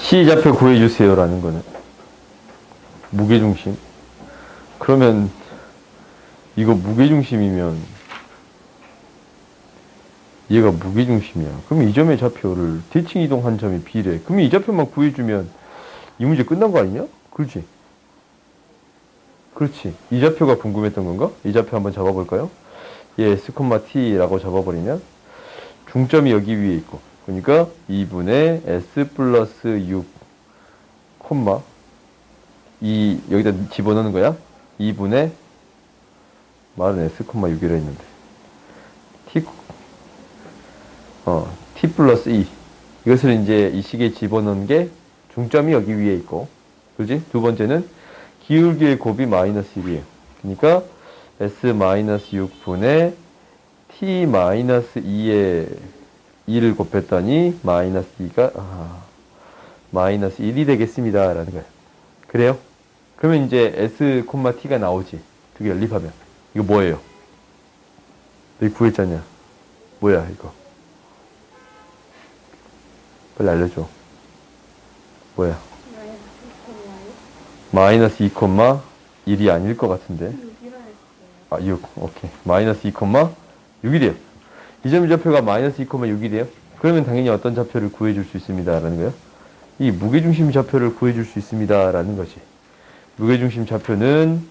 C좌표 구해주세요라는 거는 무게중심. 그러면 이거 무게중심이면 얘가 무게중심이야. 그럼 이 점의 좌표를 대칭 이동한 점이 B래. 그럼 이 좌표만 구해주면 이 문제 끝난 거 아니냐? 그렇지? 그렇지. 이 좌표가 궁금했던 건가? 이 좌표 한번 잡아볼까요? 얘 S, T라고 잡아버리면 중점이 여기 위에 있고, 그러니까 2분의 S 플러스 6, 이 여기다 집어넣는 거야. 2분의 말은 S, 6이라 했는데 T 플러스 2. 이것을 이제 이 식에 집어넣은 게 중점이 여기 위에 있고, 그지? 두 번째는 기울기의 곱이 마이너스 1이에요. 그러니까 S 마이너스 6분의 T 마이너스 2에 2를 곱했더니 마이너스 2가 마이너스 1이 되겠습니다. 라는 거예요. 그래요? 그러면 이제 S, T가 나오지. 두 개 연립하면. 이거 뭐예요? 여기 구했잖냐? 뭐야, 이거? 빨리 알려줘. 뭐야? 마이너스 2, 1이 아닐 것 같은데. 6. 오케이. 마이너스 2, 6이래요. 이 점의 좌표가 마이너스 2, 6이래요. 그러면 당연히 어떤 좌표를 구해줄 수 있습니다. 라는 거예요. 이 무게중심 좌표를 구해줄 수 있습니다. 라는 거지. 무게중심 좌표는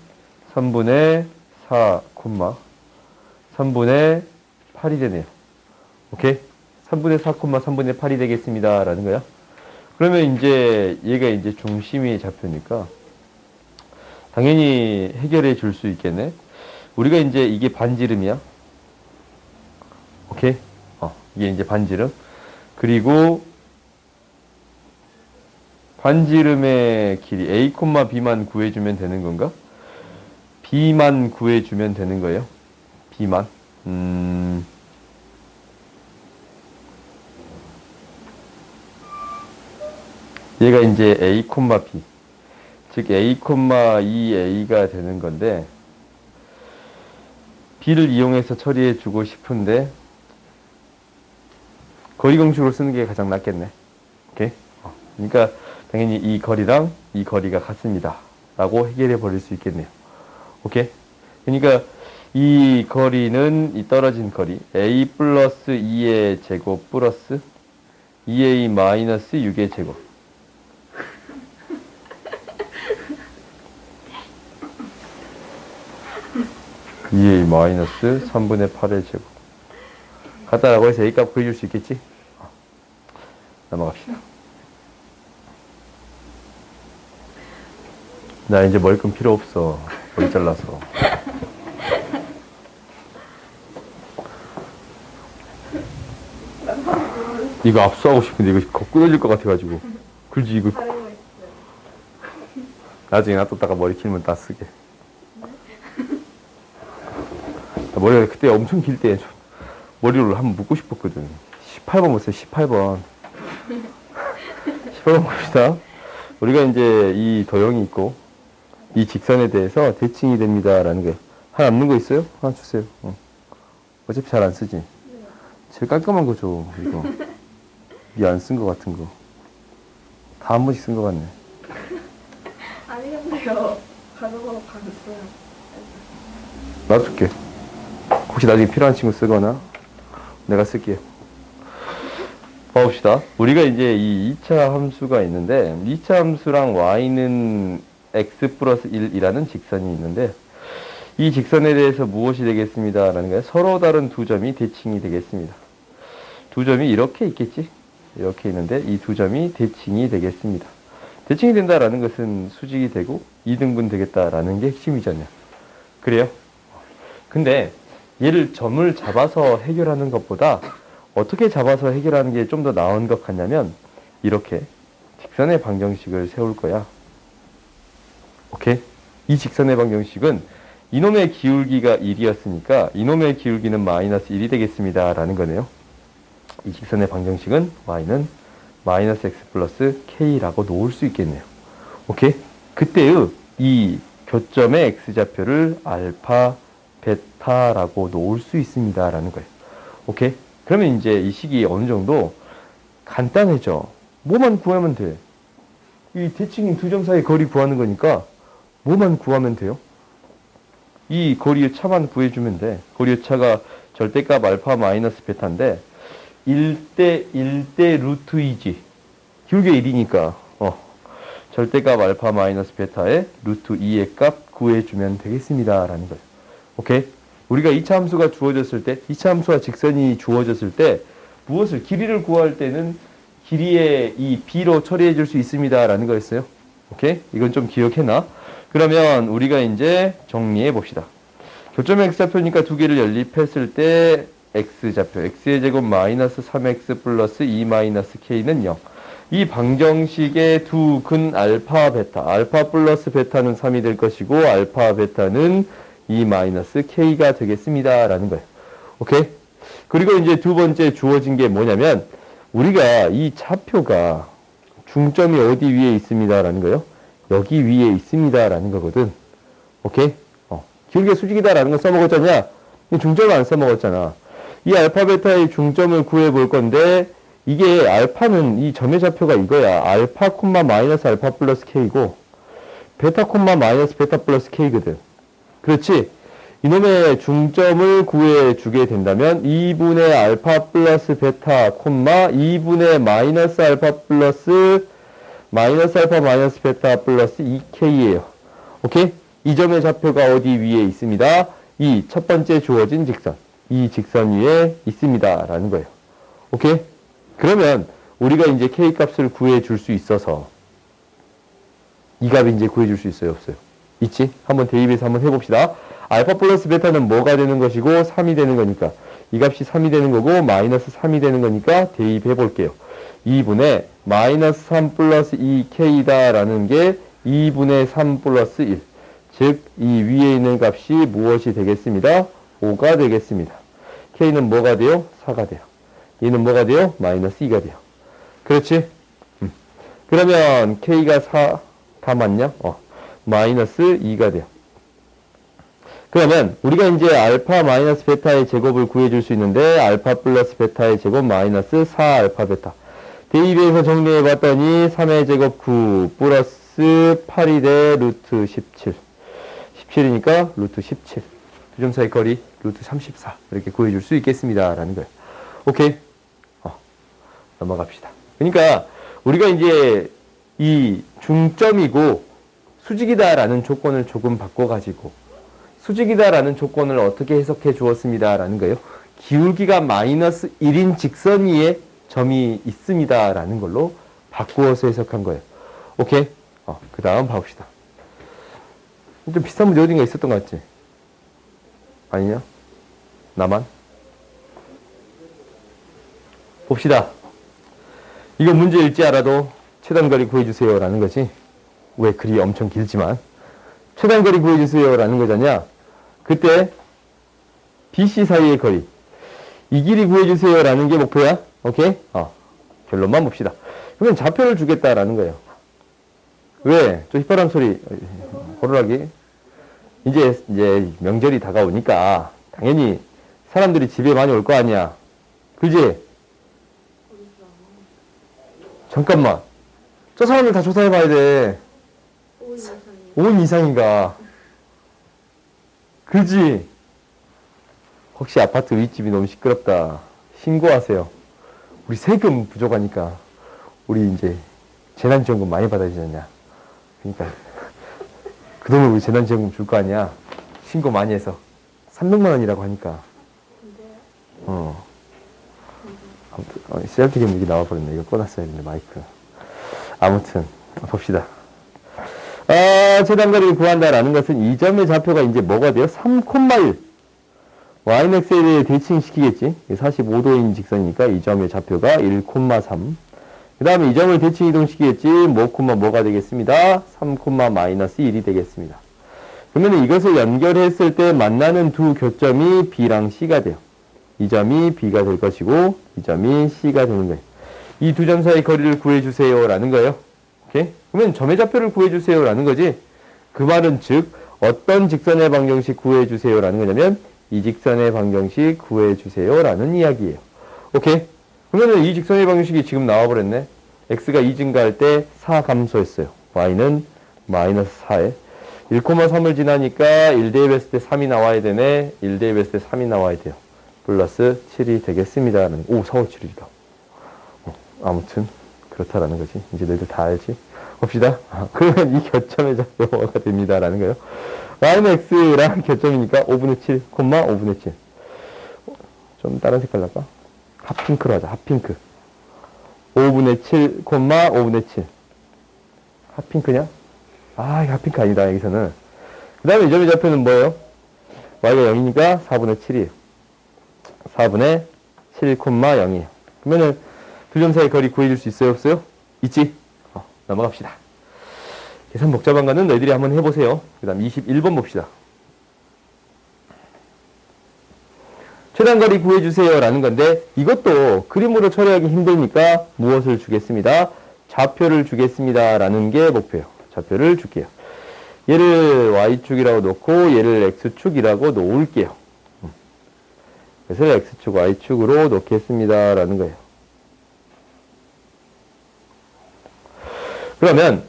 3분의 4, 3분의 8이 되네요. 오케이? 3분의 4, 3분의 8이 되겠습니다. 라는 거야. 그러면 이제 얘가 이제 중심의 좌표니까 당연히 해결해 줄 수 있겠네. 우리가 이제 이게 반지름이야. 오케이? 이게 이제 반지름. 그리고 반지름의 길이 A, B만 구해주면 되는 건가? B만 구해주면 되는 거예요. B만. 얘가 이제 A, B. 즉 A, 2A가 되는 건데 B를 이용해서 처리해 주고 싶은데 거리 공식으로 쓰는 게 가장 낫겠네. 오케이? 그러니까 당연히 이 거리랑 이 거리가 같습니다. 라고 해결해 버릴 수 있겠네요. 오케이? 그러니까 이 거리는 이 떨어진 거리 A 플러스 2의 제곱 플러스 2A 마이너스 6의 제곱. A 마이너스 3분의 8의 제곱. 간단하고 해서 A값 구해줄 수 있겠지? 넘어갑시다. 나 이제 머리끈 필요 없어. 머리 잘라서. 이거 압수하고 싶은데 이거 끊어질 것 같아가지고. 그렇지 이거. 나중에 놔뒀다가 머리 길면 다 쓰게. 머리가 그때 엄청 길 때 머리를 한번 묶고 싶었거든. 18번 보세요. 18번. 18번 봅시다. 우리가 이제 이 도형이 있고 이 직선에 대해서 대칭이 됩니다. 라는 거예요. 하나 남는 거 있어요? 하나 주세요. 어차피 잘 안 쓰지? 제일 깔끔한 거 줘. 이거. 니 안 쓴 거 같은 거. 다 한 번씩 쓴 거 같네. 아니 근데요. 가져가서 가겠어요. 놔둘게. 혹시 나중에 필요한 친구 쓰거나 내가 쓸게요. 봐봅시다. 우리가 이제 이 2차 함수가 있는데 2차 함수랑 y는 x 플러스 1이라는 직선이 있는데 이 직선에 대해서 무엇이 되겠습니다. 라는 거예요. 서로 다른 두 점이 대칭이 되겠습니다. 두 점이 이렇게 있겠지? 이렇게 있는데 이 두 점이 대칭이 되겠습니다. 대칭이 된다라는 것은 수직이 되고 2등분 되겠다라는 게 핵심이잖아요. 그래요? 근데 얘를 점을 잡아서 해결하는 것보다 어떻게 잡아서 해결하는 게 좀 더 나은 것 같냐면 이렇게 직선의 방정식을 세울 거야. 오케이? 이 직선의 방정식은 이놈의 기울기가 1이었으니까 이놈의 기울기는 마이너스 1이 되겠습니다. 라는 거네요. 이 직선의 방정식은 y는 마이너스 x 플러스 k라고 놓을 수 있겠네요. 오케이? 그때의 이 교점의 x좌표를 알파, 베타라고 놓을 수 있습니다. 라는 거예요. 오케이? 그러면 이제 이 식이 어느 정도 간단해져. 뭐만 구하면 돼. 이 대칭인 두 점 사이 거리 구하는 거니까 뭐만 구하면 돼요? 이 거리의 차만 구해주면 돼. 거리의 차가 절대값 알파 마이너스 베타인데 1대 1대 루트 2지. 기울기 1이니까 절대값 알파 마이너스 베타의 루트 2의 값 구해주면 되겠습니다. 라는 거예요. 오케이? 우리가 2차 함수가 주어졌을 때, 2차 함수와 직선이 주어졌을 때 무엇을, 길이를 구할 때는 길이의 이 b로 처리해 줄 수 있습니다. 라는 거였어요. 오케이? 이건 좀 기억해놔. 그러면 우리가 이제 정리해 봅시다. 교점 x좌표니까 두 개를 연립했을 때 x좌표, x의 제곱 마이너스 3x 플러스 2 마이너스 k는 0. 이 방정식의 두 근 알파 베타, 알파 플러스 베타는 3이 될 것이고 알파 베타는 2 마이너스 k가 되겠습니다. 라는 거예요. 오케이? 그리고 이제 두 번째 주어진 게 뭐냐면 우리가 이 좌표가 중점이 어디 위에 있습니다. 라는 거예요. 여기 위에 있습니다. 라는 거거든. 오케이? 기울기가 수직이다 라는 거 써먹었잖냐? 중점을 안 써먹었잖아. 이 알파 베타의 중점을 구해 볼 건데 이게 알파는 이 점의 좌표가 이거야. 알파 콤마 마이너스 알파 플러스 k고 베타 콤마 마이너스 베타 플러스 k거든. 그렇지? 이놈의 중점을 구해 주게 된다면 2분의 알파 플러스 베타 콤마 2분의 마이너스 알파 플러스 마이너스 알파 마이너스 베타 플러스 2k예요. 오케이? 이 점의 좌표가 어디 위에 있습니다. 이 첫 번째 주어진 직선. 이 직선 위에 있습니다. 라는 거예요. 오케이? 그러면 우리가 이제 k 값을 구해 줄 수 있어서 이 값이 이제 구해 줄 수 있어요? 없어요? 있지? 한번 대입해서 한번 해봅시다. 알파 플러스 베타는 뭐가 되는 것이고 3이 되는 거니까 이 값이 3이 되는 거고 마이너스 3이 되는 거니까 대입해 볼게요. 2분의 마이너스 3 플러스 2k다 라는 게 2분의 3 플러스 1. 즉, 이 위에 있는 값이 무엇이 되겠습니다? 5가 되겠습니다. k는 뭐가 돼요? 4가 돼요. 얘는 뭐가 돼요? 마이너스 2가 돼요. 그렇지? 그러면 k가 4, 다 맞냐? 마이너스 2가 돼요. 그러면 우리가 이제 알파 마이너스 베타의 제곱을 구해줄 수 있는데 알파 플러스 베타의 제곱 마이너스 4 알파 베타. 대입해서 정리해봤더니 3의 제곱 9 플러스 8이 돼 루트 17. 17이니까 루트 17. 두 점 사이 거리 루트 34. 이렇게 구해줄 수 있겠습니다. 라는 거예요. 오케이? 넘어갑시다. 그러니까 우리가 이제 이 중점이고 수직이다라는 조건을 조금 바꿔가지고 수직이다라는 조건을 어떻게 해석해 주었습니다. 라는 거예요. 기울기가 마이너스 1인 직선 위에 점이 있습니다. 라는 걸로 바꾸어서 해석한 거예요. 오케이? 그 다음 봐봅시다. 좀 비슷한 문제 어딘가 있었던 것 같지? 아니냐? 나만? 봅시다. 이거 문제 읽지 않아도 최단거리 구해주세요. 라는 거지. 왜 글이 엄청 길지만. 최단거리 구해주세요. 라는 거잖냐? 그때 BC 사이의 거리. 이 길이 구해주세요. 라는 게 목표야. 오케이? 결론만 봅시다. 그러면 좌표를 주겠다라는 거예요. 왜? 저 휘파람 소리. 호루라기. 이제 명절이 다가오니까 당연히 사람들이 집에 많이 올 거 아니야. 그지? 잠깐만. 저 사람들 다 조사해 봐야 돼. 5인 이상인가. 그지? 혹시 아파트 윗집이 너무 시끄럽다. 신고하세요. 우리 세금 부족하니까 우리 이제 재난지원금 많이 받아야 되잖냐. 그러니까 그 돈을 우리 재난지원금 줄 거 아니야. 신고 많이 해서 300만 원이라고 하니까. 아무튼 셀프 gem목이 나와버렸네. 이거 꺼놨어야 했는데 마이크. 아무튼 봅시다. 최단거리를 구한다라는 것은 이 점의 좌표가 이제 뭐가 돼요? 3,1. y는 x에 대해 대칭시키겠지. 45도인 직선이니까 이 점의 좌표가 1,3. 그 다음에 이 점을 대칭 이동시키겠지. 뭐가 되겠습니다. 3, 마이너스 1이 되겠습니다. 그러면 이것을 연결했을 때 만나는 두 교점이 B랑 C가 돼요. 이 점이 B가 될 것이고 이 점이 C가 되는 거예요. 이 두 점 사이 거리를 구해주세요 라는 거예요. 오케이? 그러면 점의 좌표를 구해주세요 라는 거지. 그 말은 즉 어떤 직선의 방정식 구해주세요 라는 거냐면 이 직선의 방정식 구해주세요 라는 이야기예요. 오케이? 그러면 이 직선의 방정식이 지금 나와버렸네. x가 2 증가할 때 4 감소했어요. y는 마이너스 4에 1,3을 지나니까 1 대입했을 때 3이 나와야 되네. 1 대입했을 때 3이 나와야 돼요. 플러스 7이 되겠습니다. 오, 4, 5, 7이다. 아무튼 그렇다라는 거지. 이제 너희들 다 알지? 봅시다. 그러면 이 겨점의 좌표가 됩니다라는 거예요. y는 x랑 겨점이니까 5분의 7, 5분의 7. 좀 다른 색깔 날까? 핫핑크로 하자. 핫핑크. 5분의 7, 5분의 7. 핫핑크냐? 아, 이거 핫핑크 아니다, 여기서는. 그 다음에 이 점의 좌표는 뭐예요? y가 0이니까 4분의 7이에요. 4분의 7, 0이에요. 그러면은 두 점 사이 거리 구해줄 수 있어요, 없어요? 있지? 넘어갑시다. 계산 복잡한 거는 너희들이 한번 해보세요. 그 다음 21번 봅시다. 최단거리 구해주세요 라는 건데 이것도 그림으로 처리하기 힘드니까 무엇을 주겠습니다. 좌표를 주겠습니다 라는 게 목표예요. 좌표를 줄게요. 얘를 y축이라고 놓고 얘를 x축이라고 놓을게요. 그래서 x축, y축으로 놓겠습니다 라는 거예요. 그러면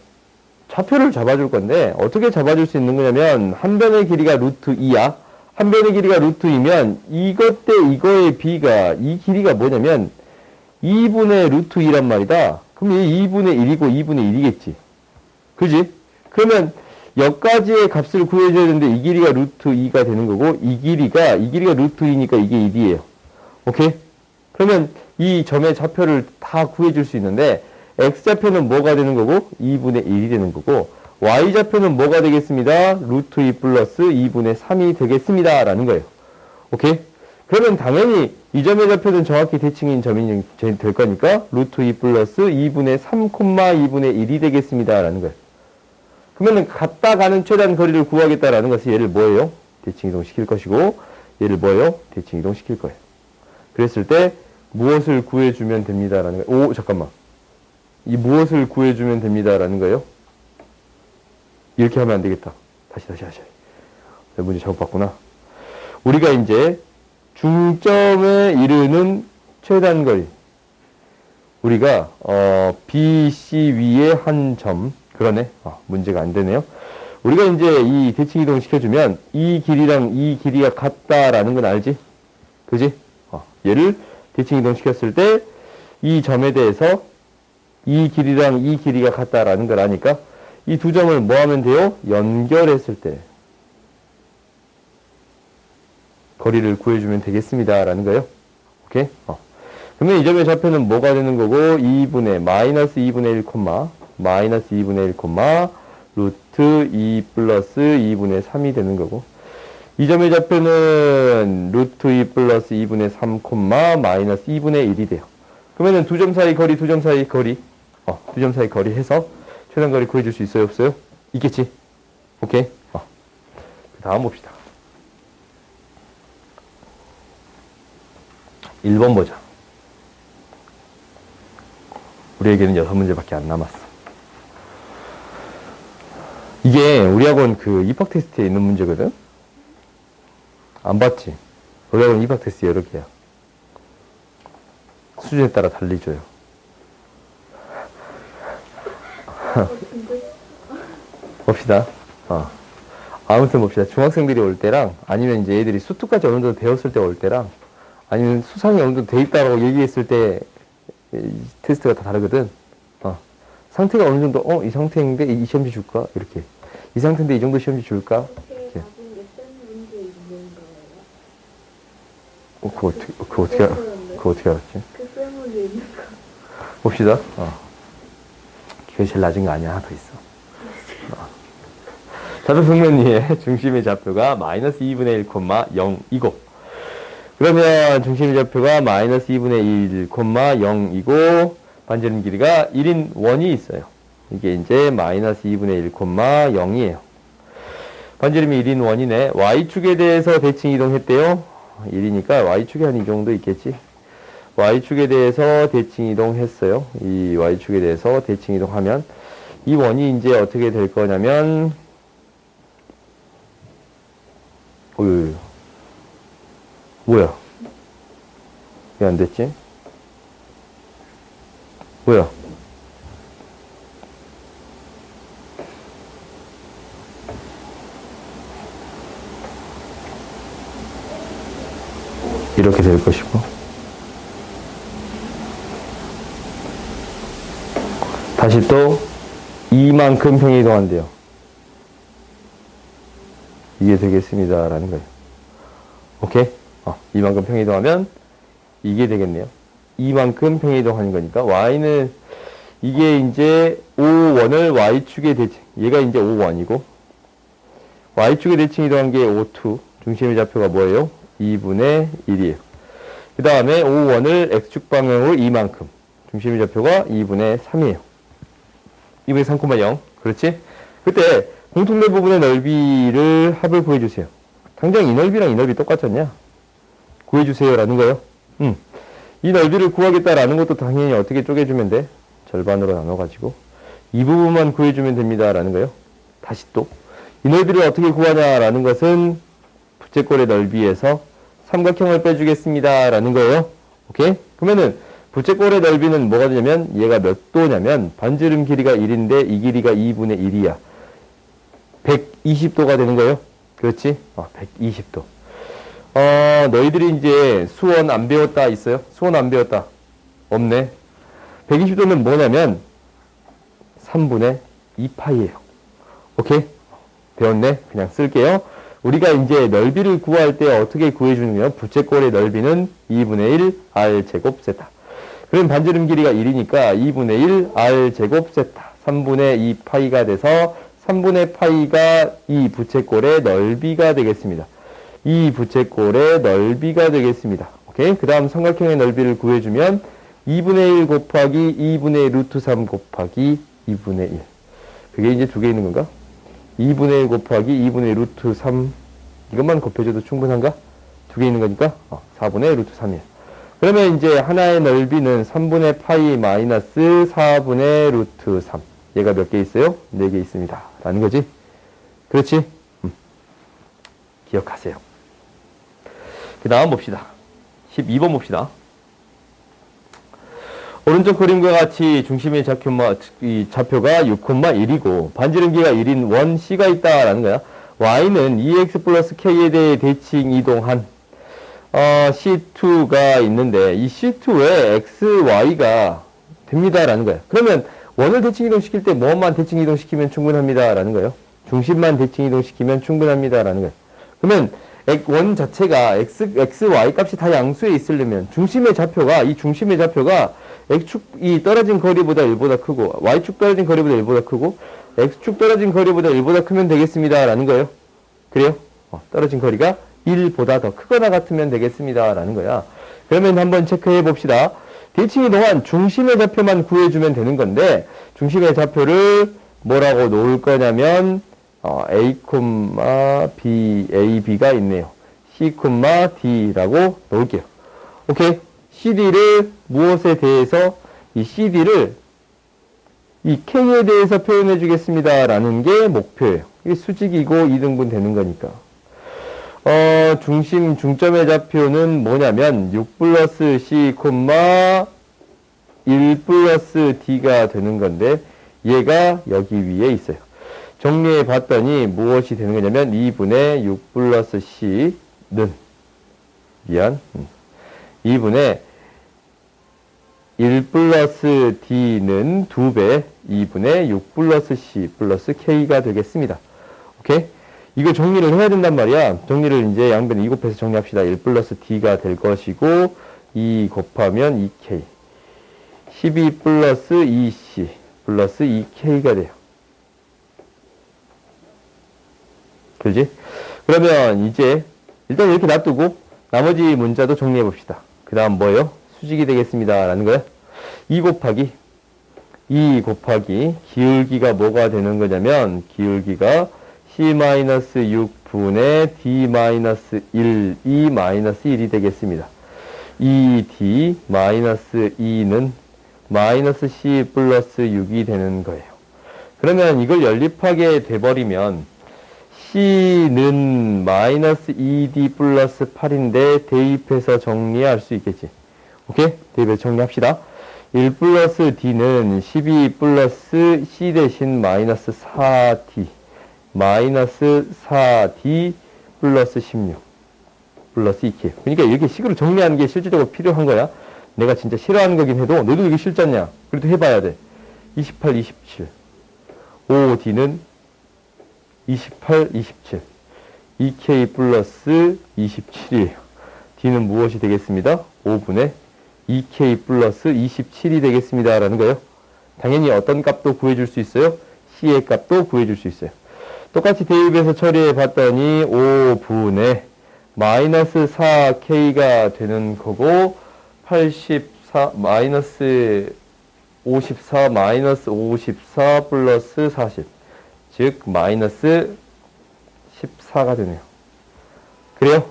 좌표를 잡아줄 건데 어떻게 잡아줄 수 있는 거냐면 한 변의 길이가 루트 2야. 한 변의 길이가 루트 2면 이것 대 이거의 비가 이 길이가 뭐냐면 2분의 루트 2란 말이다. 그럼 이 2분의 1이고 2분의 1이겠지. 그지? 그러면 여기까지의 값을 구해줘야 되는데 이 길이가 루트 2가 되는 거고 이 길이가 루트 2니까 이게 1이에요. 오케이? 그러면 이 점의 좌표를 다 구해줄 수 있는데 x좌표는 뭐가 되는 거고 2분의 1이 되는 거고 y좌표는 뭐가 되겠습니다. 루트 2 플러스 2분의 3이 되겠습니다 라는 거예요. 오케이? 그러면 당연히 이 점의 좌표는 정확히 대칭인 점이 될 거니까 루트 2 플러스 2분의 3, 2분의 1이 되겠습니다 라는 거예요. 그러면 갔다 가는 최단 거리를 구하겠다라는 것은 얘를 뭐예요? 대칭 이동시킬 것이고 얘를 뭐예요? 대칭 이동시킬 거예요. 그랬을 때 무엇을 구해주면 됩니다라는 거예요. 오, 잠깐만. 이 무엇을 구해주면 됩니다라는 거예요? 이렇게 하면 안 되겠다. 다시. 문제 잘못 봤구나. 우리가 이제 중점에 이르는 최단 거리. 우리가 BC 위에 한 점. 그러네. 문제가 안 되네요. 우리가 이제 이 대칭 이동 시켜주면 이 길이랑 이 길이가 같다라는 건 알지? 그지? 얘를 대칭 이동 시켰을 때 이 점에 대해서 이 길이랑 이 길이가 같다라는 걸 아니까 이 두 점을 뭐 하면 돼요? 연결했을 때 거리를 구해주면 되겠습니다 라는 거예요. 오케이? 그러면 이 점의 좌표는 뭐가 되는 거고 2분의 마이너스 2분의 1, 마이너스 2분의 1, 루트 2 플러스 2분의 3이 되는 거고 이 점의 좌표는 루트 2 플러스 2분의 3, 마이너스 2분의 1이 돼요. 그러면은 두 점 사이 거리, 두 점 사이 거리 해서 최단 거리 구해줄 수 있어요, 없어요? 있겠지? 오케이? 그 다음 봅시다. 1번 보자. 우리에게는 6문제밖에 안 남았어. 이게 우리 학원 그 입학 테스트에 있는 문제거든? 안 봤지? 우리 학원 입학 테스트 여러 개야. 수준에 따라 달리 줘요. 봅시다. 아무튼 봅시다. 중학생들이 올 때랑 아니면 이제 애들이 수투까지 어느 정도 배웠을 때 올 때랑 아니면 수상이 어느 정도 돼 있다고 얘기했을 때 테스트가 다 다르거든. 상태가 어느 정도 이 상태인데 이 시험지 줄까? 이렇게. 이 상태인데 이 정도 시험지 줄까? 이렇게. 그거 어떻게 알았지? 그 쌤으로 있는 거. 봅시다. 그게 제일 낮은 거 아니야. 하나 더 있어. 자도평면이의 중심의 좌표가 마이너스 2분의 1, 0이고 그러면 중심의 좌표가 마이너스 2분의 1, 0이고 반지름 길이가 1인 원이 있어요. 이게 이제 마이너스 2분의 1, 0이에요. 반지름이 1인 원이네. y축에 대해서 대칭 이동했대요. 1이니까 y축이 한 이 정도 있겠지. y축에 대해서 대칭 이동했어요. 이 y축에 대해서 대칭 이동하면 이 원이 이제 어떻게 될 거냐면 뭐야? 왜 안 됐지? 뭐야? 이렇게 될 것이고, 다시 또 이만큼 평이동한대요. 이게 되겠습니다 라는 거예요. 오케이? 이만큼 평이동하면 이게 되겠네요. 이만큼 평이동하는 거니까 y는 이게 이제 O1을 y축의 대칭, 얘가 이제 O1이고 y축의 대칭 이동한 게 O2, 중심의 좌표가 뭐예요? 2분의 1이에요. 그 다음에 O1을 x축 방향으로 이만큼, 중심의 좌표가 2분의 3이에요. 2분의 3,0. 그렇지? 그때 공통된 부분의 넓이를 합을 구해주세요. 당장 이 넓이랑 이 넓이 똑같잖냐? 구해주세요 라는 거예요. 이 넓이를 구하겠다라는 것도 당연히 어떻게 쪼개주면 돼? 절반으로 나눠가지고 이 부분만 구해주면 됩니다 라는 거예요. 다시 또 이 넓이를 어떻게 구하냐라는 것은 부채꼴의 넓이에서 삼각형을 빼주겠습니다 라는 거예요. 오케이? 그러면은 부채꼴의 넓이는 뭐가 되냐면 얘가 몇 도냐면 반지름 길이가 1인데 이 길이가 2분의 1이야. 120도가 되는 거예요. 그렇지? 120도. 너희들이 이제 수원 안 배웠다 있어요? 수원 안 배웠다. 없네. 120도는 뭐냐면 3분의 2파이예요. 오케이? 배웠네? 그냥 쓸게요. 우리가 이제 넓이를 구할 때 어떻게 구해주느냐? 부채꼴의 넓이는 2분의 1 r제곱 세타. 그럼 반지름 길이가 1이니까 2분의 1 r제곱 세타. 3분의 2파이가 돼서 3분의 파이가 이 부채꼴의 넓이가 되겠습니다. 이 부채꼴의 넓이가 되겠습니다. 오케이? 그 다음 삼각형의 넓이를 구해주면 2분의 1 곱하기 2분의 루트 3 곱하기 2분의 1. 그게 이제 두 개 있는 건가? 2분의 1 곱하기 2분의 루트 3. 이것만 곱해줘도 충분한가? 두 개 있는 거니까 4분의 루트 3이에요. 그러면 이제 하나의 넓이는 3분의 파이 마이너스 4분의 루트 3. 얘가 몇 개 있어요? 4개 있습니다. 라는 거지? 그렇지? 기억하세요. 그 다음 봅시다. 12번 봅시다. 오른쪽 그림과 같이 중심의 좌표가 6,1이고 반지름 길이가 1인 원 C가 있다라는 거야. Y는 2x 플러스 K에 대해 대칭 이동한 C2가 있는데 이 C2에 X, Y가 됩니다라는 거야. 그러면 원을 대칭 이동시킬 때 뭐만 대칭 이동시키면 충분합니다라는 거예요. 중심만 대칭 이동시키면 충분합니다라는 거예요. 그러면 원 자체가 x, y 값이 다 양수에 있으려면 중심의 좌표가 x축이 떨어진 거리보다 1보다 크고 y축 떨어진 거리보다 1보다 크고 x축 떨어진 거리보다 1보다 크면 되겠습니다 라는 거예요. 그래요? 떨어진 거리가 1보다 더 크거나 같으면 되겠습니다 라는 거야. 그러면 한번 체크해 봅시다. 대칭이 동안 중심의 좌표만 구해주면 되는 건데 중심의 좌표를 뭐라고 놓을 거냐면 A, B, A, B가 있네요. C, D라고 놓을게요. 오케이? CD를 무엇에 대해서 이 CD를 이 K에 대해서 표현해 주겠습니다 라는 게 목표예요. 이게 수직이고 2등분 되는 거니까. 중점의 좌표는 뭐냐면 6 플러스 C, 1 플러스 D가 되는 건데 얘가 여기 위에 있어요. 정리해 봤더니 무엇이 되는 거냐면 2분의 6 플러스 C는 2분의 1 플러스 D는 2배 2분의 6 플러스 C 플러스 K가 되겠습니다. 오케이? 이거 정리를 해야 된단 말이야. 정리를 이제 양변 2 곱해서 정리합시다. 1 플러스 D가 될 것이고 2 곱하면 2K 12 플러스 2C 플러스 2K가 돼요. 그지? 그러면 이제 일단 이렇게 놔두고 나머지 문자도 정리해 봅시다. 그 다음 뭐예요? 수직이 되겠습니다. 라는 거야. 2 곱하기 기울기가 뭐가 되는 거냐면 기울기가 C-6분의 D-1이 되겠습니다. 이 D-2는 마이너스 C 플러스 6이 되는 거예요. 그러면 이걸 연립하게 돼버리면 C는 마이너스 2D 플러스 8인데 대입해서 정리할 수 있겠지. 오케이? 대입해서 정리합시다. 1 플러스 D는 12 플러스 C 대신 마이너스 4D 마이너스 4D 플러스 16 플러스 2K. 그러니까 이렇게 식으로 정리하는 게 실질적으로 필요한 거야. 내가 진짜 싫어하는 거긴 해도 너도 이게 싫잖냐. 그래도 해봐야 돼. 28, 27. 5D는 28, 27. 2K 플러스 27이에요. D는 무엇이 되겠습니다? 5분의 2K 플러스 27이 되겠습니다. 라는 거예요. 당연히 어떤 값도 구해줄 수 있어요. C의 값도 구해줄 수 있어요. 똑같이 대입해서 처리해 봤더니 5분의 마이너스 4K가 되는 거고 84 마이너스 54 마이너스 54 플러스 40 즉 마이너스 14가 되네요. 그래요?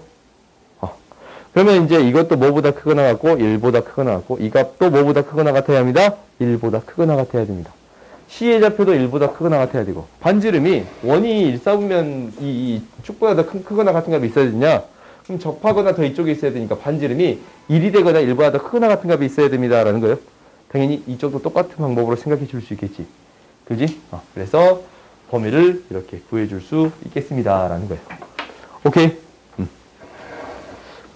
그러면 이제 이것도 뭐보다 크거나 같고 1보다 크거나 같고 이 값도 뭐보다 크거나 같아야 합니다. 1보다 크거나 같아야 됩니다. C의 좌표도 1보다 크거나 같아야 되고 반지름이 원이 1, 4분면 이 축보다 더 크거나 같은 값이 있어야 되냐? 그럼 접하거나 더 이쪽에 있어야 되니까 반지름이 1이 되거나 1보다 더 크거나 같은 값이 있어야 됩니다. 라는 거예요. 당연히 이쪽도 똑같은 방법으로 생각해 줄 수 있겠지. 그지? 그래서 범위를 이렇게 구해줄 수 있겠습니다. 라는 거예요. 오케이?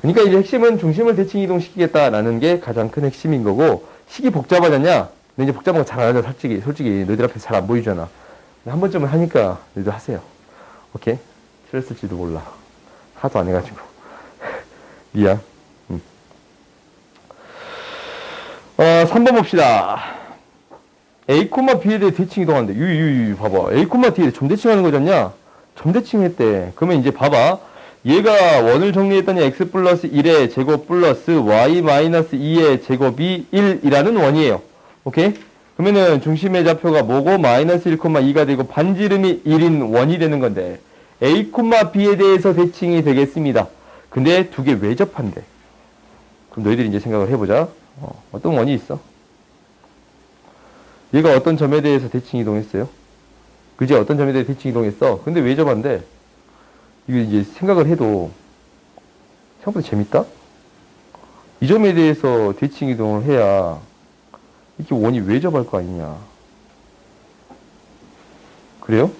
그러니까 이제 핵심은 중심을 대칭 이동시키겠다라는 게 가장 큰 핵심인 거고 식이 복잡하잖냐? 근데 이제 복잡한 거 잘 안 하잖아. 솔직히 너희들 앞에서 잘 안 보이잖아. 한 번쯤은 하니까 너희들 하세요. 오케이? 틀렸을지도 몰라. 하도 안 해가지고. 미안. 3번 봅시다. A, B에 대해 대칭 이동하는데 봐봐. A, D에 점대칭하는 거잖냐? 점대칭 했대. 그러면 이제 봐봐. 얘가 원을 정리했더니 x 플러스 1의 제곱 플러스 y 마이너스 2의 제곱이 1이라는 원이에요. 오케이? 그러면은 중심의 좌표가 뭐고 마이너스 1,2가 되고 반지름이 1인 원이 되는 건데 A, B에 대해서 대칭이 되겠습니다. 근데 두 개 왜 접한대? 그럼 너희들이 이제 생각을 해보자. 어떤 원이 있어? 얘가 어떤 점에 대해서 대칭 이동했어요? 그지? 어떤 점에 대해 대칭 이동했어? 근데 왜 접한대? 이게 이제 생각을 해도 생각보다 재밌다? 이 점에 대해서 대칭 이동을 해야 이렇게 원이 왜 접할 거 아니냐? 그래요?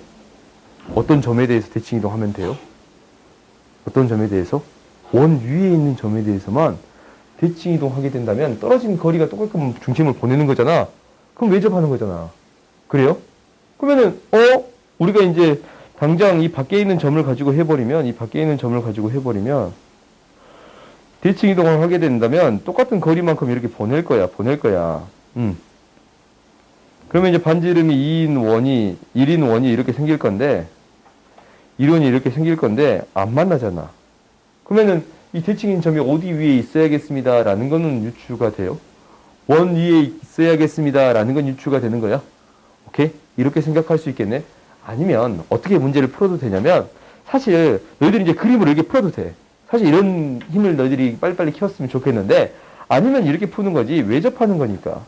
어떤 점에 대해서 대칭 이동하면 돼요? 어떤 점에 대해서? 원 위에 있는 점에 대해서만 대칭 이동하게 된다면 떨어진 거리가 똑같으면 중심을 보내는 거잖아. 그럼 왜 접하는 거잖아. 그래요? 그러면은 우리가 이제 당장 이 밖에 있는 점을 가지고 해버리면 대칭 이동을 하게 된다면 똑같은 거리만큼 이렇게 보낼 거야. 그러면 이제 반지름이 1인 원이 이렇게 생길 건데 이론이 이렇게 생길 건데 안 만나잖아. 그러면은 이 대칭인 점이 어디 위에 있어야겠습니다 라는 거는 유추가 돼요. 원 위에 있어야겠습니다 라는 건 유추가 되는 거야. 오케이? 이렇게 생각할 수 있겠네. 아니면 어떻게 문제를 풀어도 되냐면 사실 너희들이 이제 그림을 이렇게 풀어도 돼. 사실 이런 힘을 너희들이 빨리빨리 키웠으면 좋겠는데 아니면 이렇게 푸는 거지 왜 접하는 거니까.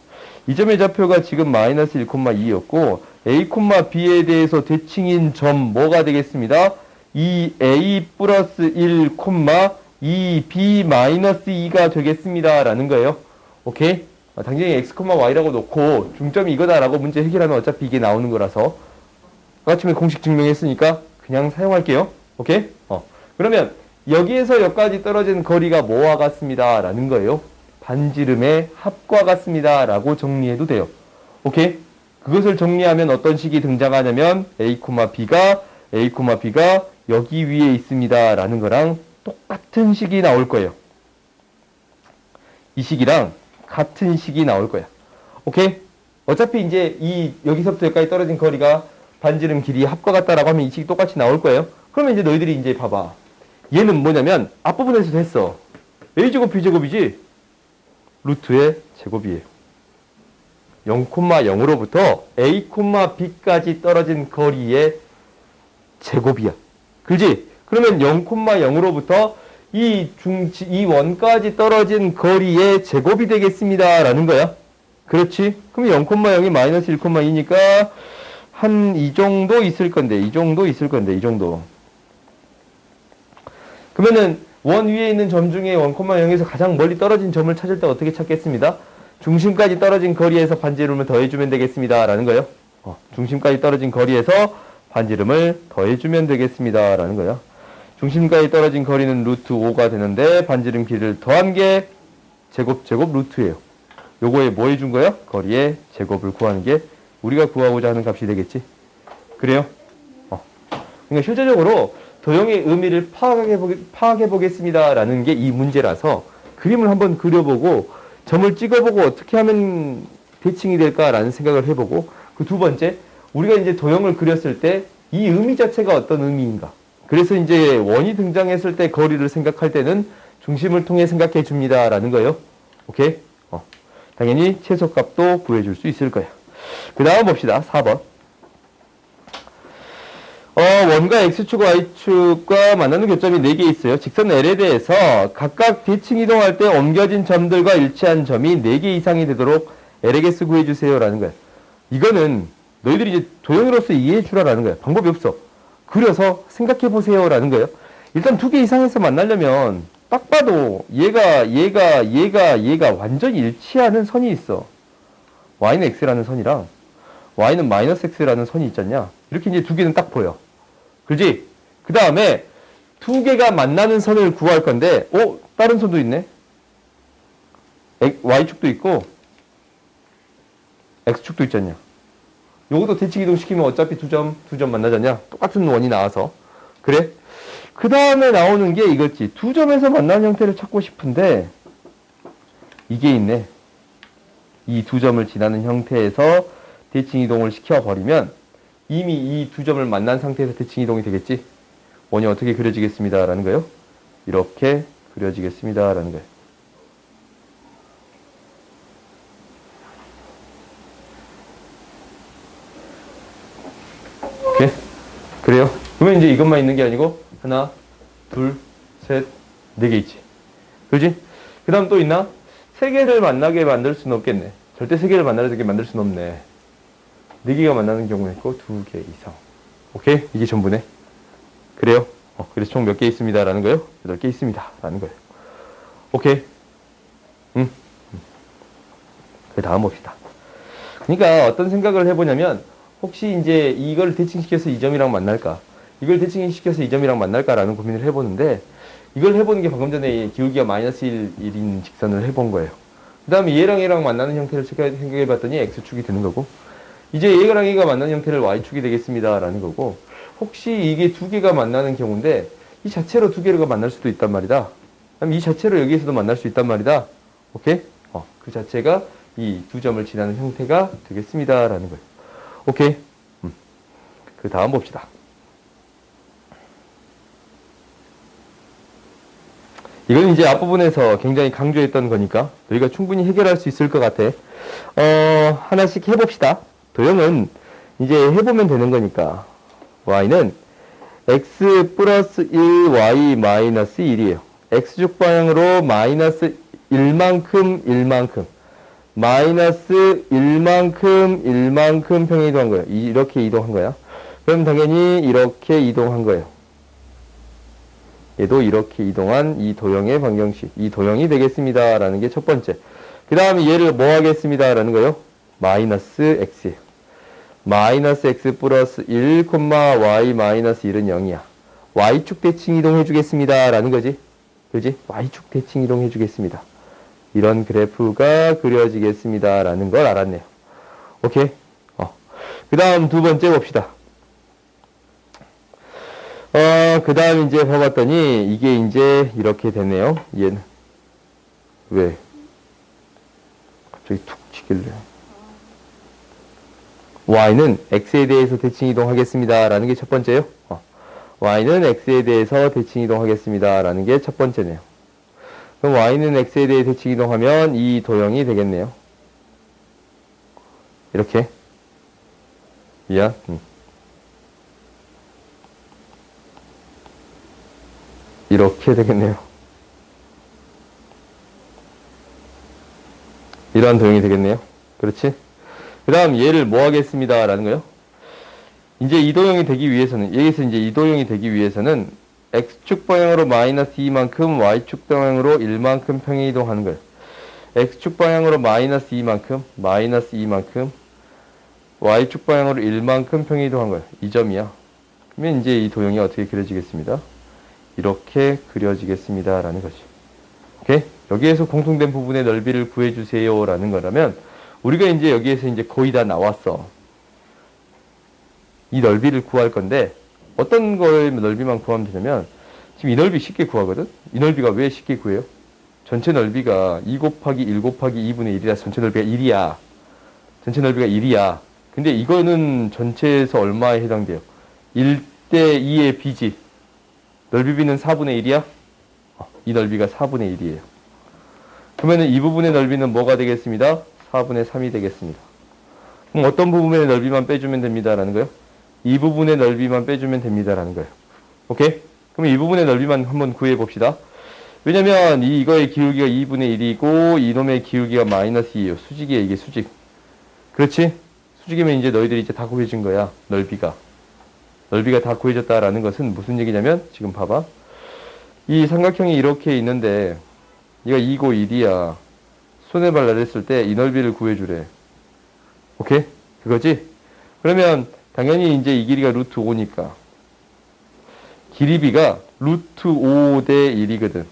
이 점의 좌표가 지금 마이너스 1,2였고 A, B에 대해서 대칭인 점 뭐가 되겠습니다? 2A 플러스 1, 2B 마이너스 2가 되겠습니다 라는 거예요. 오케이? 당연히 X, Y라고 놓고 중점이 이거다라고 문제 해결하면 어차피 이게 나오는 거라서 아침에 공식 증명했으니까 그냥 사용할게요. 오케이? 그러면 여기에서 여기까지 떨어진 거리가 뭐와 같습니다 라는 거예요. 반지름의 합과 같습니다 라고 정리해도 돼요. 오케이? 그것을 정리하면 어떤 식이 등장하냐면 A, B가 여기 위에 있습니다 라는 거랑 똑같은 식이 나올 거예요. 이 식이랑 같은 식이 나올 거야. 오케이? 어차피 이제 여기서부터 여기까지 떨어진 거리가 반지름 길이 합과 같다라고 하면 이 식이 똑같이 나올 거예요. 그러면 이제 너희들이 이제 봐봐. 얘는 뭐냐면 앞부분에서도 했어. A제곱 B제곱이지? 루트의 제곱이에요. 0,0으로부터 A, B까지 떨어진 거리의 제곱이야. 그지? 그러면 0,0으로부터 이 원까지 떨어진 거리의 제곱이 되겠습니다. 라는 거야. 그렇지? 그럼 0,0이 마이너스 1,2니까 한 이 정도 있을 건데. 그러면은 원 위에 있는 점 중에 1,0에서 가장 멀리 떨어진 점을 찾을 때 어떻게 찾겠습니다? 중심까지 떨어진 거리에서 반지름을 더해주면 되겠습니다. 라는 거예요. 중심까지 떨어진 거리에서 반지름을 더해주면 되겠습니다. 라는 거예요. 중심까지 떨어진 거리는 루트 5가 되는데 반지름 길이를 더한 게 제곱 루트예요. 요거에 뭐 해준 거야? 거리의 제곱을 구하는 게 우리가 구하고자 하는 값이 되겠지. 그래요? 그러니까 실제적으로 도형의 의미를 파악해 보겠습니다 라는 게 이 문제라서 그림을 한번 그려보고 점을 찍어보고 어떻게 하면 대칭이 될까라는 생각을 해보고, 그 두 번째, 우리가 이제 도형을 그렸을 때 이 의미 자체가 어떤 의미인가. 그래서 이제 원이 등장했을 때 거리를 생각할 때는 중심을 통해 생각해 줍니다 라는 거예요. 오케이? 당연히 최소값도 구해줄 수 있을 거야. 그 다음 봅시다. 4번. 원과 X축, Y축과 만나는 교점이 4개 있어요. 직선 L에 대해서 각각 대칭 이동할 때 옮겨진 점들과 일치한 점이 4개 이상이 되도록 L의 개수 구해주세요 라는 거야. 이거는 너희들이 이제 도형으로서 이해해 주라라는 거야. 방법이 없어. 그려서 생각해 보세요 라는 거예요. 일단 2개 이상에서 만나려면 딱 봐도 얘가 완전히 일치하는 선이 있어. Y는 X라는 선이랑 Y는 마이너스 X라는 선이 있잖냐. 이렇게 이제 2개는 딱 보여. 그렇지? 그 다음에 2개가 만나는 선을 구할 건데, 다른 선도 있네? Y축도 있고, X축도 있잖냐. 요것도 대칭 이동시키면 어차피 두 점 만나잖냐. 똑같은 원이 나와서. 그래? 그 다음에 나오는 게 이거지. 2점에서 만나는 형태를 찾고 싶은데, 이게 있네. 이 2점을 지나는 형태에서 대칭 이동을 시켜버리면 이미 이 2점을 만난 상태에서 대칭 이동이 되겠지. 원이 어떻게 그려지겠습니다 라는 거예요. 이렇게 그려지겠습니다 라는 거예요. 오케이? 그래요? 그러면 이제 이것만 있는 게 아니고 하나, 둘, 셋, 4개 있지. 그렇지? 그 다음 또 있나? 3개를 만나게 만들 수는 없겠네. 절대 3개를 만나게 만들 수는 없네. 4개가 만나는 경우가 있고 2개 이상. 오케이? 이게 전부네. 그래요? 그래서 총 몇 개 있습니다 라는 거예요? 8개 있습니다 라는 거예요. 오케이? 그 다음 봅시다. 그러니까 어떤 생각을 해보냐면, 혹시 이제 이걸 대칭시켜서 이 점이랑 만날까? 이걸 대칭시켜서 이 점이랑 만날까라는 고민을 해보는데, 이걸 해보는 게 방금 전에 기울기가 마이너스 1인 직선을 해본 거예요. 그 다음에 얘랑 만나는 형태를 생각해봤더니 X축이 되는 거고, 이제 얘랑 얘가 만나는 형태를 Y축이 되겠습니다 라는 거고, 혹시 이게 2개가 만나는 경우인데 이 자체로 2개가 만날 수도 있단 말이다. 그럼 이 자체로 여기에서도 만날 수 있단 말이다. 오케이? 그 자체가 이 2점을 지나는 형태가 되겠습니다 라는 거예요. 오케이? 그 다음 봅시다. 이건 이제 앞부분에서 굉장히 강조했던 거니까 너희가 충분히 해결할 수 있을 것 같아. 하나씩 해봅시다. 도형은 이제 해보면 되는 거니까. Y는 X 플러스 1, Y 마이너스 1이에요. X축 방향으로 마이너스 1만큼 마이너스 1만큼 평행 이동한 거예요. 이렇게 이동한 거야. 그럼 당연히 이렇게 이동한 거예요. 얘도 이렇게 이동한 이 도형의 방정식, 이 도형이 되겠습니다 라는 게 첫 번째. 그 다음에 얘를 뭐 하겠습니다 라는 거예요? 마이너스 x예요. 마이너스 x 플러스 1, y 마이너스 1은 0이야. y축 대칭 이동해 주겠습니다 라는 거지. 그지? y축 대칭 이동해 주겠습니다. 이런 그래프가 그려지겠습니다 라는 걸 알았네요. 오케이? 그 다음 두 번째 봅시다. 그 다음 이제 봐봤더니 이게 이제 이렇게 됐네요. 얘는 왜 갑자기 툭 치길래. y는 x에 대해서 대칭 이동하겠습니다 라는 게 첫 번째요. y는 x에 대해서 대칭 이동하겠습니다 라는 게 첫 번째네요. 그럼 y는 x에 대해 대칭 이동하면 이 도형이 되겠네요. 이렇게. 미안. 이렇게 되겠네요. 이러한 도형이 되겠네요. 그렇지? 그 다음 얘를 뭐 하겠습니다 라는 거요. 이제 이 도형이 되기 위해서는, 여기서 이제 이 도형이 되기 위해서는 x축 방향으로 마이너스 2만큼 y축 방향으로 1만큼 평행 이동하는 거예요. x축 방향으로 마이너스 2만큼 y축 방향으로 1만큼 평행 이동한 거예요. 이 점이야. 그러면 이제 이 도형이 어떻게 그려지겠습니다. 이렇게 그려지겠습니다. 라는 거지. 오케이? 여기에서 공통된 부분의 넓이를 구해주세요. 라는 거라면, 우리가 이제 여기에서 이제 거의 다 나왔어. 이 넓이를 구할 건데, 어떤 걸 넓이만 구하면 되냐면, 지금 이 넓이 쉽게 구하거든? 이 넓이가 왜 쉽게 구해요? 전체 넓이가 2 곱하기 1 곱하기 2분의 1이라 전체 넓이가 1이야. 전체 넓이가 1이야. 근데 이거는 전체에서 얼마에 해당돼요? 1대 2의 b지. 넓이 b는 4분의 1이야? 이 넓이가 4분의 1이에요. 그러면은 이 부분의 넓이는 뭐가 되겠습니다? 4분의 3이 되겠습니다. 그럼 어떤 부분의 넓이만 빼주면 됩니다라는 거예요? 이 부분의 넓이만 빼주면 됩니다라는 거예요. 오케이? 그럼 이 부분의 넓이만 한번 구해 봅시다. 왜냐면 이거의 기울기가 2분의 1이고 이놈의 기울기가 마이너스 2예요. 수직이에요. 이게 수직. 그렇지? 수직이면 이제 너희들이 이제 다 구해진 거야. 넓이가 다 구해졌다라는 것은 무슨 얘기냐면 지금 봐봐. 이 삼각형이 이렇게 있는데 얘가 2고 1이야. 손해발 나랬을 때 이 넓이를 구해주래. 오케이? 그거지? 그러면 당연히 이제 이 길이가 루트 5니까 길이 b가 루트 5 대 1이거든.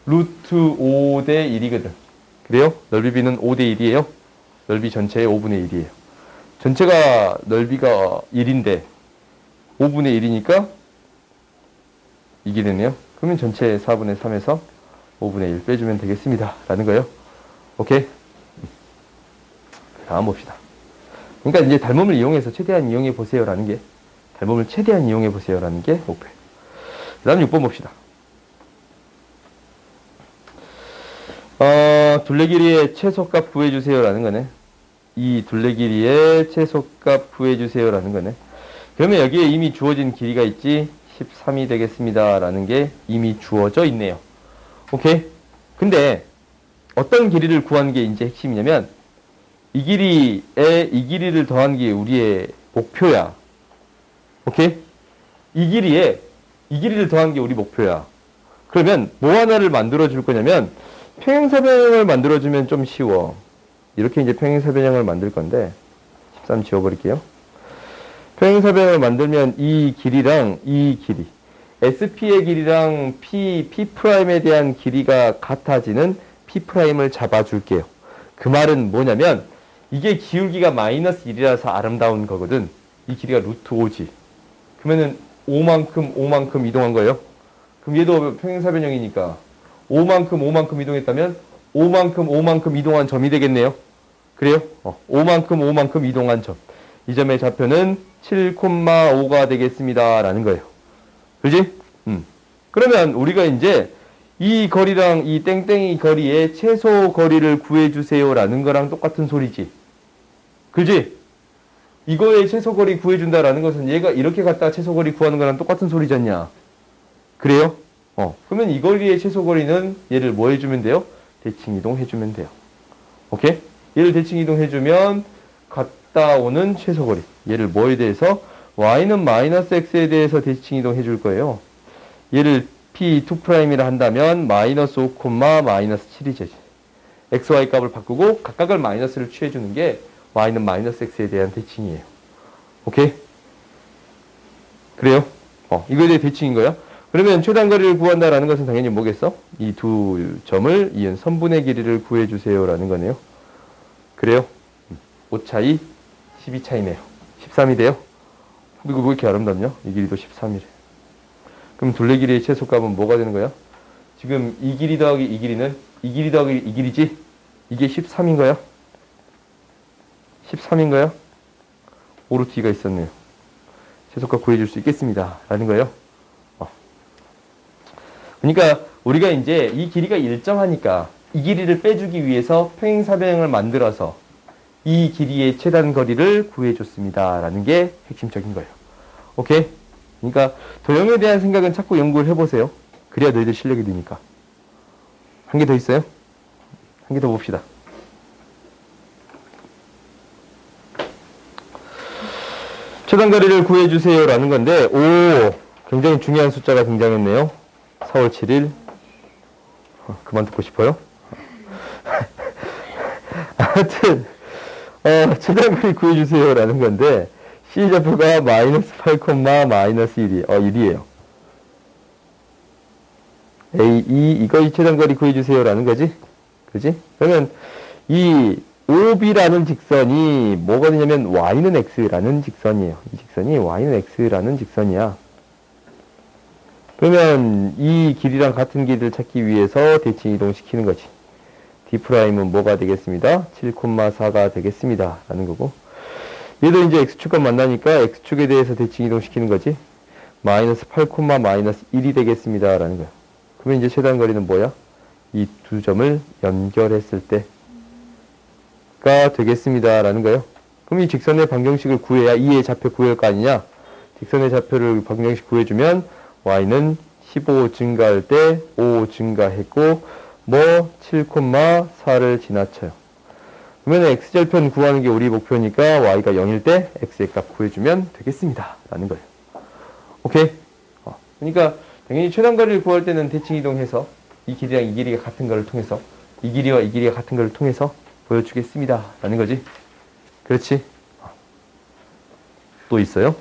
루트 5 대 1이거든. 그래요? 넓이 b는 5 대 1이에요. 넓이 전체의 5분의 1이에요. 전체가 넓이가 1인데 5분의 1이니까 이게 되네요. 그러면 전체 4분의 3에서 5분의 1 빼주면 되겠습니다. 라는 거예요. 오케이? 다음 봅시다. 그러니까 이제 닮음을 이용해서 최대한 이용해 보세요. 라는 게 닮음을 최대한 이용해 보세요. 라는 게 목표예요. 그 다음 6번 봅시다. 둘레 길이의 최소값 구해주세요. 라는 거네. 이 둘레 길이의 최소값 구해주세요. 라는 거네. 그러면 여기에 이미 주어진 길이가 있지. 13이 되겠습니다. 라는 게 이미 주어져 있네요. 오케이? 근데 어떤 길이를 구하는 게 이제 핵심이냐면 이 길이를 더한 게 우리의 목표야. 오케이? 이 길이를 더한 게 우리 목표야. 그러면 뭐 하나를 만들어 줄 거냐면 평행사변형을 만들어 주면 좀 쉬워. 이렇게 이제 평행사변형을 만들 건데 13 지워버릴게요. 평행사변형을 만들면 이 길이랑 이 길이 SP의 길이랑 P'에 대한 길이가 같아지는 P'을 잡아줄게요. 그 말은 뭐냐면 이게 기울기가 마이너스 1이라서 아름다운 거거든. 이 길이가 루트 5지. 그러면은 5만큼 이동한 거예요. 그럼 얘도 평행사변형이니까 5만큼 이동했다면 5만큼 이동한 점이 되겠네요. 그래요? 5만큼 이동한 점. 이 점의 좌표는 7,5가 되겠습니다. 라는 거예요. 그지? 그러면 우리가 이제 이 거리랑 이 땡땡이 거리의 최소 거리를 구해주세요. 라는 거랑 똑같은 소리지. 그지? 이거의 최소 거리 구해준다라는 것은 얘가 이렇게 갔다가 최소 거리 구하는 거랑 똑같은 소리잖냐. 그래요? 그러면 이 거리의 최소 거리는 얘를 뭐 해주면 돼요? 대칭 이동 해주면 돼요. 오케이? 얘를 대칭 이동 해주면 갔다 오는 최소 거리. 얘를 뭐에 대해서? y는 마이너스 x에 대해서 대칭 이동 해줄 거예요. 얘를 p2'이라 한다면 마이너스 5, 마이너스 7이 되지. x, y 값을 바꾸고 각각을 마이너스를 취해주는 게 y는 마이너스 x에 대한 대칭이에요. 오케이? 그래요? 이거에 대해 대칭인 거야. 그러면 최단거리를 구한다라는 것은 당연히 뭐겠어? 이 두 점을 이은 선분의 길이를 구해주세요. 라는 거네요. 그래요? 5차이, 12차이네요. 13이 돼요? 그리고 왜 이렇게 아름답냐? 이 길이도 13이래. 그럼 둘레 길이의 최소값은 뭐가 되는 거야? 지금 이 길이 더하기 이 길이는 이 길이 더하기 이 길이지? 이게 13인 거야? 13인 거야? 오르티가 있었네요. 최소값 구해줄 수 있겠습니다. 라는 거예요. 그러니까 우리가 이제 이 길이가 일정하니까 이 길이를 빼주기 위해서 평행사변형을 만들어서 이 길이의 최단 거리를 구해줬습니다. 라는 게 핵심적인 거예요. 오케이? 그러니까 도형에 대한 생각은 자꾸 연구를 해보세요. 그래야 너희들 실력이 되니까. 한 개 더 있어요? 한 개 더 봅시다. 최단 거리를 구해주세요. 라는 건데, 오, 굉장히 중요한 숫자가 등장했네요. 4월 7일. 그만 듣고 싶어요? 하여튼, 최단 거리 구해주세요. 라는 건데, C 좌표가 마이너스 8, 마이너스 1이, 1이에요. A2 이거 이체단거리 구해주세요 라는 거지. 그지? 그러면 이 OB라는 직선이 뭐거든요? Y는 X라는 직선이에요. 이 직선이 Y는 X라는 직선이야. 그러면 이 길이랑 같은 길이를 찾기 위해서 대칭 이동시키는 거지. D'은 뭐가 되겠습니다? 7,4가 되겠습니다. 라는 거고. 얘도 이제 X축과 만나니까 X축에 대해서 대칭 이동시키는 거지. 마이너스 8, 마이너스 1이 되겠습니다. 라는 거야. 그러면 이제 최단거리는 뭐야? 이 두 점을 연결했을 때가 되겠습니다. 라는 거예요. 그럼 이 직선의 방정식을 구해야 2의 좌표 구할 거 아니냐? 직선의 좌표를 방정식 구해주면 y는 15 증가할 때 5 증가했고 뭐 7,4를 지나쳐요. 그러면 x절편 구하는 게 우리 목표니까 y가 0일 때 x의 값 구해주면 되겠습니다. 라는 거예요. 오케이? 그러니까 당연히 최단거리를 구할 때는 대칭 이동해서 이 길이랑 이 길이가 같은 거를 통해서 이 길이와 이 길이가 같은 거를 통해서 보여주겠습니다. 라는 거지. 그렇지? 또 있어요?